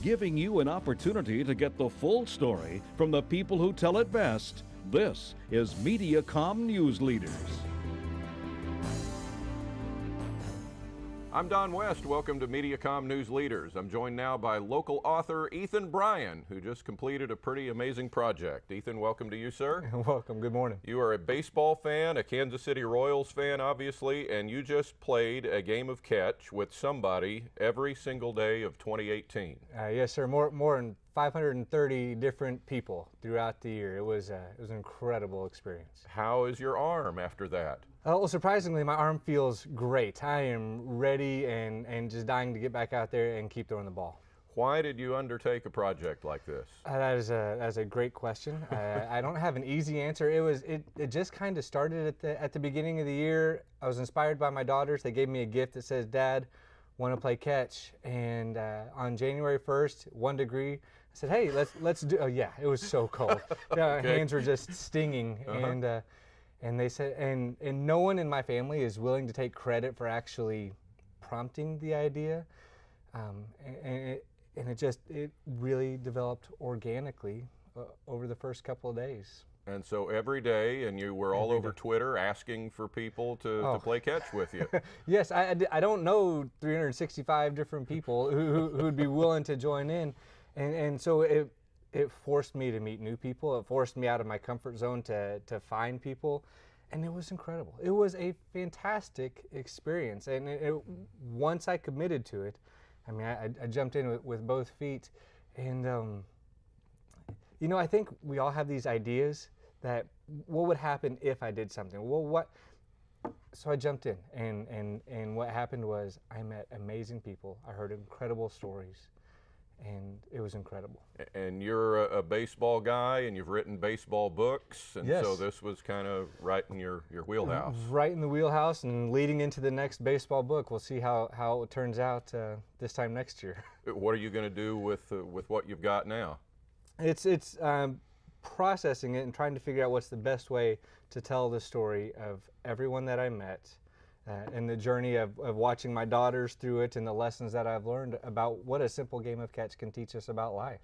giving you an opportunity to get the full story from the people who tell it best. This is Mediacom News Leaders. I'm Don West. Welcome to Mediacom News Leaders. I'm joined now by local author Ethan Bryan, who just completed a pretty amazing project. Ethan, welcome to you, sir. Welcome. Good morning. You are a baseball fan, a Kansas City Royals fan, obviously, and you just played a game of catch with somebody every single day of 2018. Yes, sir. More than 530 different people throughout the year. It was an incredible experience. How is your arm after that? Well, surprisingly, my arm feels great. I am ready and just dying to get back out there and keep throwing the ball. Why did you undertake a project like this? That's a great question. I don't have an easy answer. It just kind of started at the beginning of the year. I was inspired by my daughters. They gave me a gift that says, "Dad, want to play catch?" And on January 1st, 1 degree, I said, "Hey, let's do." Oh yeah, it was so cold. Okay. Hands were just stinging, and they said, and no one in my family is willing to take credit for actually prompting the idea, and it really developed organically over the first couple of days. And so every day, and you were all over Twitter asking for people to play catch with you. Yes, I don't know 365 different people who'd be willing to join in, and so it forced me to meet new people. It forced me out of my comfort zone to find people, and it was incredible. It was a fantastic experience, and once I committed to it, I mean, I jumped in with both feet, and I think we all have these ideas that what would happen if I did something. So I jumped in, and what happened was I met amazing people. I heard incredible stories, and it was incredible. And you're a baseball guy, and you've written baseball books, and yes. So this was kind of right in your wheelhouse. Right in the wheelhouse, and leading into the next baseball book. We'll see how it turns out this time next year. What are you going to do with what you've got now? It's processing it and trying to figure out what's the best way to tell the story of everyone that I met, and the journey of watching my daughters through it, and the lessons that I've learned about what a simple game of catch can teach us about life.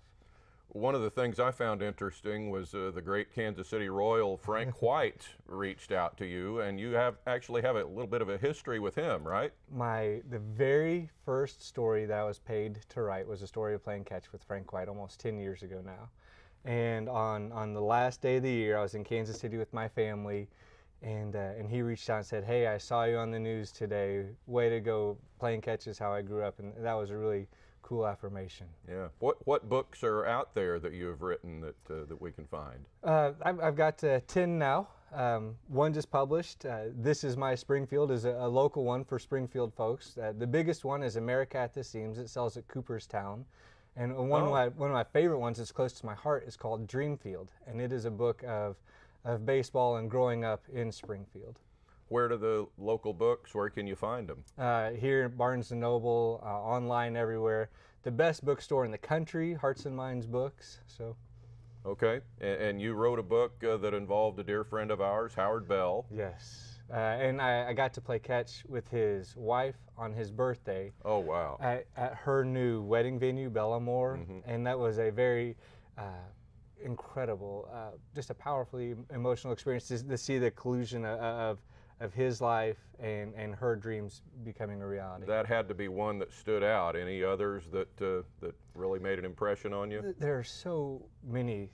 One of the things I found interesting was the great Kansas City Royal Frank White reached out to you, and you actually have a little bit of a history with him, right? The very first story that I was paid to write was a story of playing catch with Frank White almost 10 years ago now. And on the last day of the year, I was in Kansas City with my family, and he reached out and said, "Hey, I saw you on the news today. Way to go. Playing catch is how I grew up." And that was a really cool affirmation. Yeah. What books are out there that you have written that we can find? I've got 10 now. One just published. This Is My Springfield is a local one for Springfield folks. The biggest one is America at the Seams. It sells at Cooperstown. And one of my favorite ones that's close to my heart is called Dreamfield, and it is a book of baseball and growing up in Springfield. Where do the local books, where can you find them? Here at Barnes & Noble, online everywhere. The best bookstore in the country, Hearts and Minds Books. So. Okay, and you wrote a book that involved a dear friend of ours, Howard Bell. Yes. And I got to play catch with his wife on his birthday. Oh, wow. At her new wedding venue, Bellamore. Mm-hmm. And that was a very incredible, just a powerfully emotional experience to see the collusion of his life and her dreams becoming a reality. That had to be one that stood out. Any others that really made an impression on you? There are so many.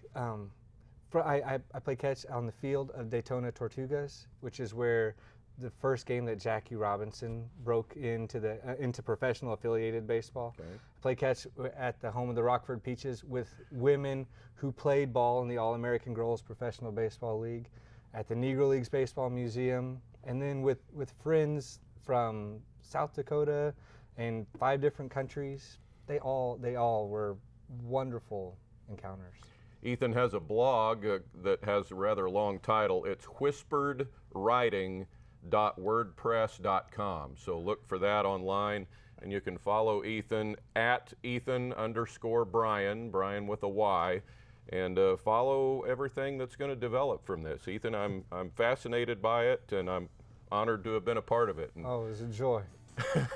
I play catch on the field of Daytona Tortugas, which is where the first game that Jackie Robinson broke into professional affiliated baseball. Okay. I play catch at the home of the Rockford Peaches with women who played ball in the All-American Girls Professional Baseball League, at the Negro Leagues Baseball Museum, and then with friends from South Dakota and 5 different countries. They all were wonderful encounters. Ethan has a blog that has a rather long title. It's whisperedwriting.wordpress.com. So look for that online, and you can follow Ethan at Ethan_Bryan, Bryan with a Y, and follow everything that's going to develop from this. Ethan, I'm fascinated by it, and I'm honored to have been a part of it. And oh, it was a joy.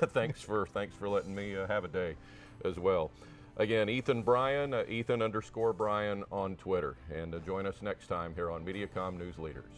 thanks for letting me have a day as well. Again, Ethan Bryan, Ethan_Bryan on Twitter. And join us next time here on Mediacom News Leaders.